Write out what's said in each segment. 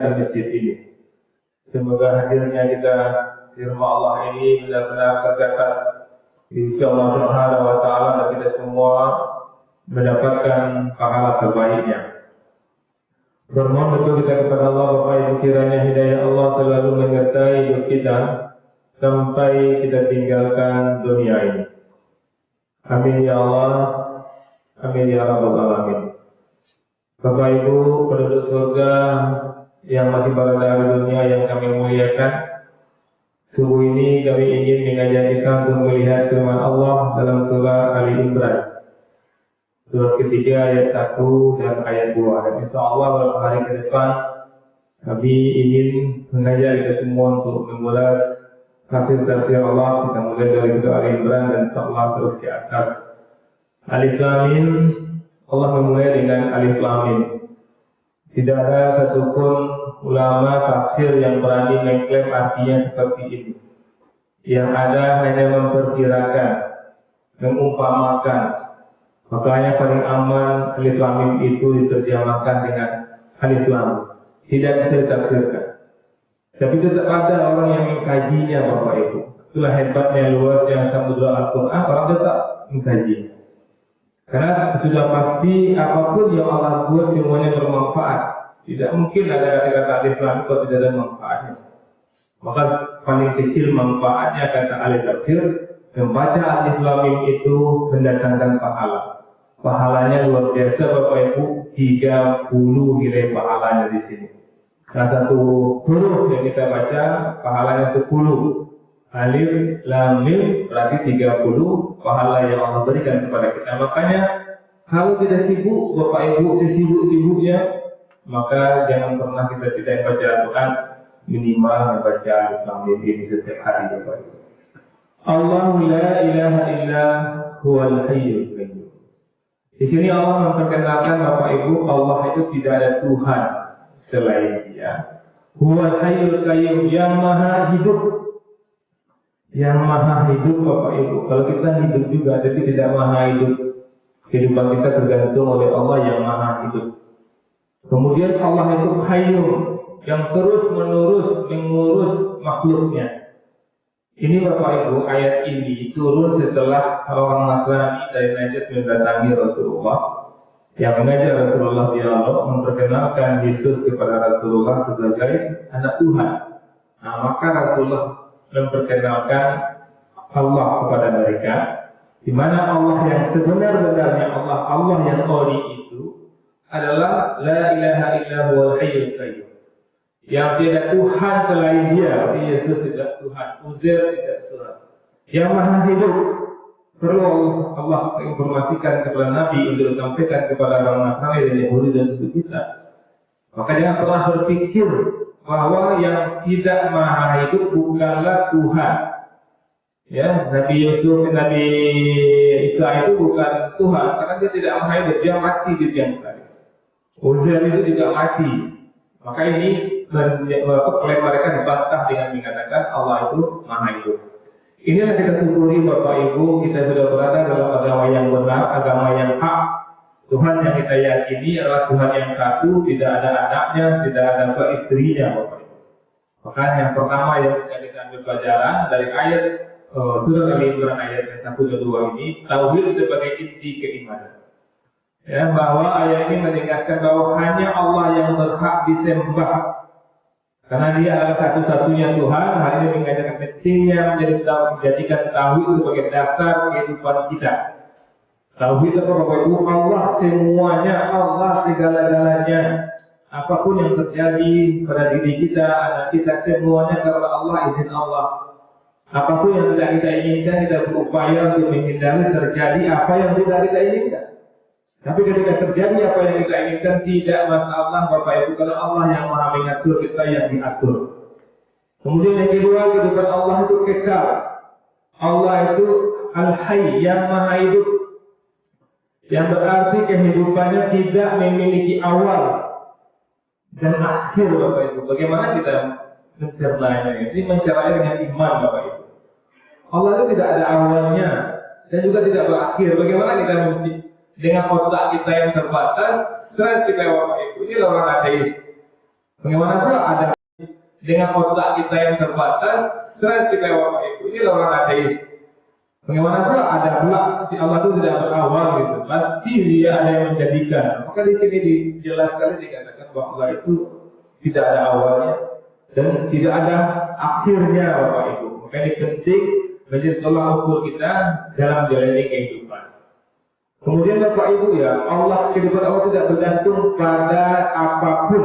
di masjid ini. Semoga hadirnya kita firman Allah ini benar-benar tercatat di sisi Allah Subhanahu wa taala dan kita semua mendapatkan pahala terbaiknya. Bermohon betul kita kepada Allah Bapak Ibu kiranya hidayah Allah selalu menyertai hidup kita sampai kita tinggalkan dunia ini. Amin ya Allah, amin ya Rabbal Alamin. Bapak Ibu penduduk surga yang masih berada di dunia yang kami muliakan, subuh ini kami ingin mengajak kita untuk melihat firman Allah dalam surah Ali Imran, surat ketiga ayat 1 dan ayat 2. Dan insya Allah beberapa hari ke depan kami ingin mengajak kita semua untuk mengulas tafsir Allah. Kita mulai dari surah Ali Imran dan insya Allah terus ke atas. Alif Lam Mim, Allah memulai dengan Alif Lam Mim. Tidak ada satupun ulama tafsir yang berani mengklaim artinya seperti ini. Yang ada hanya memperkirakan, mengumpamakan. Makanya paling aman Alif Lam Mim itu diterjemahkan dengan Alif Lam. Tidak bisa ditafsirkan. Tapi tetap ada orang yang mengkajinya, Bapak Ibu. Itulah hebatnya luasnya samudra Al-Quran, orang tetap mengkajinya. Karena sudah pasti apapun yang Allah buat semuanya bermanfaat. Tidak mungkin ada kata-kata Alif Lam Mim kalau tidak ada manfaatnya. Maka paling kecil manfaatnya kata ahli tafsir, membaca Alif Lam Mim itu mendatangkan pahala. Pahalanya luar biasa Bapak Ibu, 30 nilai pahalanya di sini. Nah, satu huruf yang kita baca pahalanya 10. Alif Lam Mim berarti 30 pahala yang Allah berikan kepada kita. Makanya kalau tidak sibuk Bapak Ibu sesibuk-sibuknya, maka jangan pernah kita tidak baca Al-Quran, minimal membaca Alif Lam Mim ini setiap hari Bapak Ibu. Allahu la ilaha illa huwal hayyul qayyum. Di sini Allah memperkenalkan Bapak Ibu, Allah itu tidak ada Tuhan selain Dia. Huwal hayyul qayyum, yang maha hidup. Yang maha hidup Bapak Ibu. Kalau kita hidup juga, tapi tidak maha hidup. Kehidupan kita tergantung oleh Allah yang maha hidup. Kemudian Allah itu Hayyum, yang terus menerus mengurus makhluknya. Ini Bapak Ibu, ayat ini turun setelah orang Nasrani dari Najd mendatangi Rasulullah, yang mengajak Rasulullah dialog, memperkenalkan Yesus kepada Rasulullah sebagai anak Tuhan. Nah, maka Rasulullah memperkenalkan Allah kepada mereka, di mana Allah yang sebenar-benarnya Allah yang ori itu adalah la ilaha illa huwal hayyul qayyum. Yang tidak Tuhan selain Dia, Yesus tidak Tuhan, Uzair tidak Tuhan. Yang maha hidup. Perlu Allah informasikan kepada Nabi untuk disampaikan kepada orang Nasrani dan Yahudi dan untuk kita. Maka jangan pernah berpikir bahwa yang tidak maha hidup bukanlah Tuhan. Ya, Nabi Yusuf, Nabi Isa itu bukan Tuhan karena dia tidak maha hidup, dia mati di tiang salib. Uzair itu juga mati. Maka ini klaim mereka dibantah dengan mengatakan Allah itu maha hidup. Inilah kita syukuri Bapak Ibu, kita sudah berada dalam agama yang benar, agama yang hak. Tuhan yang kita yakini adalah Tuhan yang satu, tidak ada anaknya, tidak ada istrinya, Bapak Ibu. Maka yang pertama yang bisa kita ambil pelajaran dari ayat surah Ali Imran ayat 1 dan 2 ini, tauhid sebagai inti keimanan. Ya, bahwa ayat ini menegaskan bahwa hanya Allah yang berhak disembah. Karena Dia adalah satu-satunya Tuhan. Hal ini mengajarkan pentingnya menjadikan tauhid sebagai dasar kehidupan kita. Tauhid apa Bapak Ibu? Allah semuanya, Allah segala-galanya. Apapun yang terjadi pada diri kita, anak kita, semuanya karena Allah, izin Allah. Apapun yang tidak kita inginkan, kita berupaya untuk menghindari terjadi apa yang tidak kita inginkan. Tapi ketika terjadi apa yang kita inginkan, tidak masalah Bapak Ibu, karena Allah yang maha mengatur, kita yang diatur. Kemudian yang kedua, kehidupan Allah itu kekal. Allah itu Al-Hayy, yang maha hidup. Yang berarti kehidupannya tidak memiliki awal dan akhir Bapak Ibu. Bagaimana kita mencernanya? Ini mencernanya dengan iman Bapak Ibu. Allah itu tidak ada awalnya dan juga tidak berakhir. Bagaimana kita dengan otak kita yang terbatas, stres kita Bapak Ibu. Ini orang ateis. Bagaimana pula ada dengan otak kita yang terbatas, stres kita Bapak Ibu. Ini orang ateis. Bagaimana pula ada pula si Allah itu tidak berawal gitu. Pasti dia ada yang menjadikan. Maka di sini dijelaskan dikatakan bahwa Allah itu tidak ada awalnya dan tidak ada akhirnya Bapak Ibu. Maka ini penting menjadi tolak ukur kita dalam jalani kehidupan. Kemudian Bapak Ibu ya, kehidupan Allah tidak bergantung pada apapun.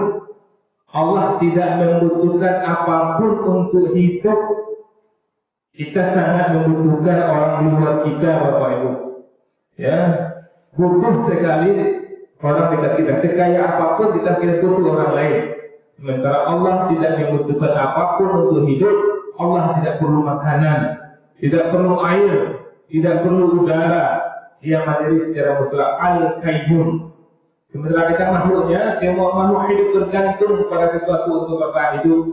Allah tidak membutuhkan apapun untuk hidup. Kita sangat membutuhkan orang di luar kita Bapak Ibu. Ya, butuh sekali orang dekat kita. Sekaya apapun kita butuh orang lain. Sementara Allah tidak membutuhkan apapun untuk hidup. Allah tidak perlu makanan, tidak perlu air, tidak perlu udara. Dia mandiri secara mutlak, Al-Qayyum. Sementara kita makhluknya, semua makhluk hidup bergantung kepada sesuatu untuk bertahan hidup.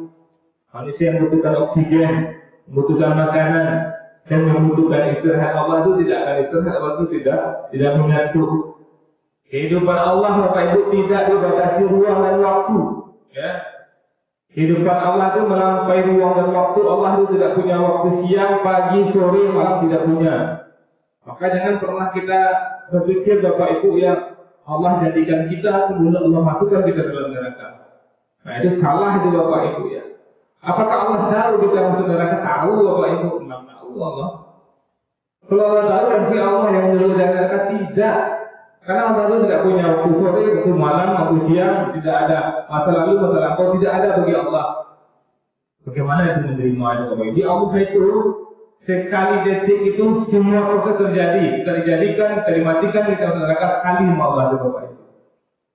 Manusia yang membutuhkan oksigen, membutuhkan makanan, dan membutuhkan istirahat. Allah itu tidak akan istirahat, Allah itu tidak mengantuk. Kehidupan Allah Bapak Ibu tidak dibatasi ruang dan waktu. Ya. Kehidupan Allah itu melampaui ruang dan waktu. Allah itu tidak punya waktu siang, pagi, sore, malam tidak punya. Maka jangan pernah kita berpikir Bapak Ibu ya Allah jadikan kita, kemudian Allah masukkan kita dalam neraka. Nah itu salah itu Bapak Ibu ya. Apakah Allah tahu kita masuk neraka? Tahu Bapak Ibu, memang tahu Allah. Kalau Allah tahu berarti Allah yang menyuruh dari neraka? Tidak. Karena Allah itu tidak punya waktu sore, waktu malam, waktu siang, tidak ada masa lalu, masa lampau, tidak ada bagi Allah. Bagaimana itu menerima itu Bapak Ibu? Allah itu sekali detik itu semua proses terjadi. Kita dijadikan, kita dimatikan, kita masuk neraka sekali sama Allah itu Bapak Ibu.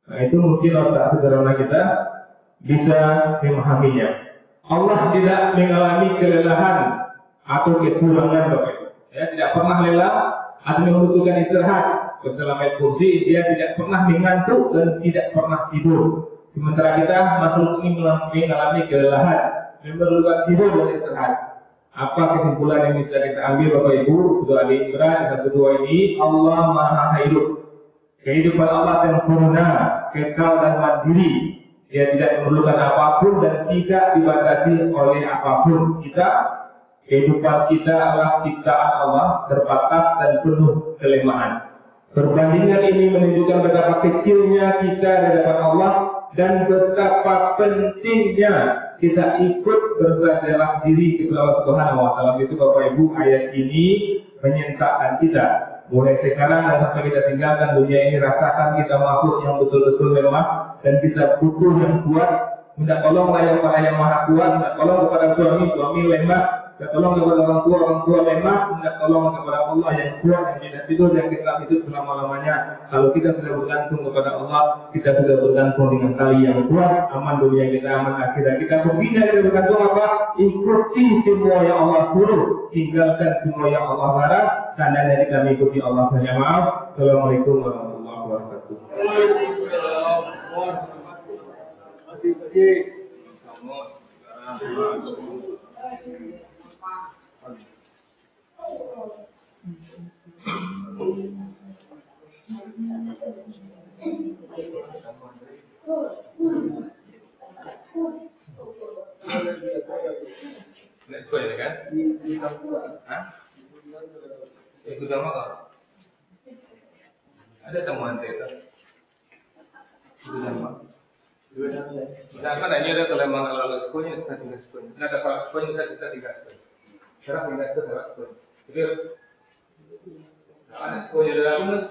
Nah itu mungkin otak sederhana kita bisa memahaminya. Allah tidak mengalami kelelahan atau kecurangan Bapak Ibu. Ya, tidak pernah lelah atau membutuhkan istirahat. Dalam ayat kursi dia tidak pernah mengantuk dan tidak pernah tidur. Sementara kita makhluk ini mengalami kelelahan, memerlukan tidur dan istirahat. Apa kesimpulan yang bisa kita ambil Bapak Ibu? Surah Ali Imran ayat 1-2 ini, Allah Maha Hidup. Kehidupan Allah sempurna, kekal dan mandiri. Dia tidak memerlukan apapun dan tidak dibatasi oleh apapun. Kehidupan kita adalah ciptaan Allah, terbatas dan penuh kelemahan. Perbandingan ini menunjukkan betapa kecilnya kita di hadapan Allah dan betapa pentingnya kita ikut berserah diri kepada Allah Subhanahu wa taala. Itu Bapak Ibu, ayat ini menyentakan kita. Mulai sekarang dan sampai kita tinggalkan dunia ini, rasakan kita makhluk yang betul-betul lemah dan kita butuh yang kuat. Minta tolonglah yang maha kuat, minta tolong kepada suami lemah, minta tolong kepada orang tua lemah, minta tolong kepada Allah yang kuat, yang tidak tidur, yang kita hidup selama-lamanya. Kalau kita sudah bergantung kepada Allah, kita sudah bergantung dengan tali yang kuat, aman dunia kita, aman akhirat kita. Pembina kita bergantung apa? Ikuti semua yang Allah suruh, tinggalkan semua yang Allah larang, tandanya kita mengikuti Allah. Hanya maaf. Assalamualaikum warahmatullahi wabarakatuh. Next question kan? Hah? Ikut sama kau? Ada temuan tetas? Ikut sama? Nah, kan hanya ada kelemahan lalu sekolahnya kita tinggal sekolahnya. Nah, ada kalau sekolahnya kita tinggal sekolahnya. Sekarang tinggal sekolahnya. Jadi, ada sekolahnya dalam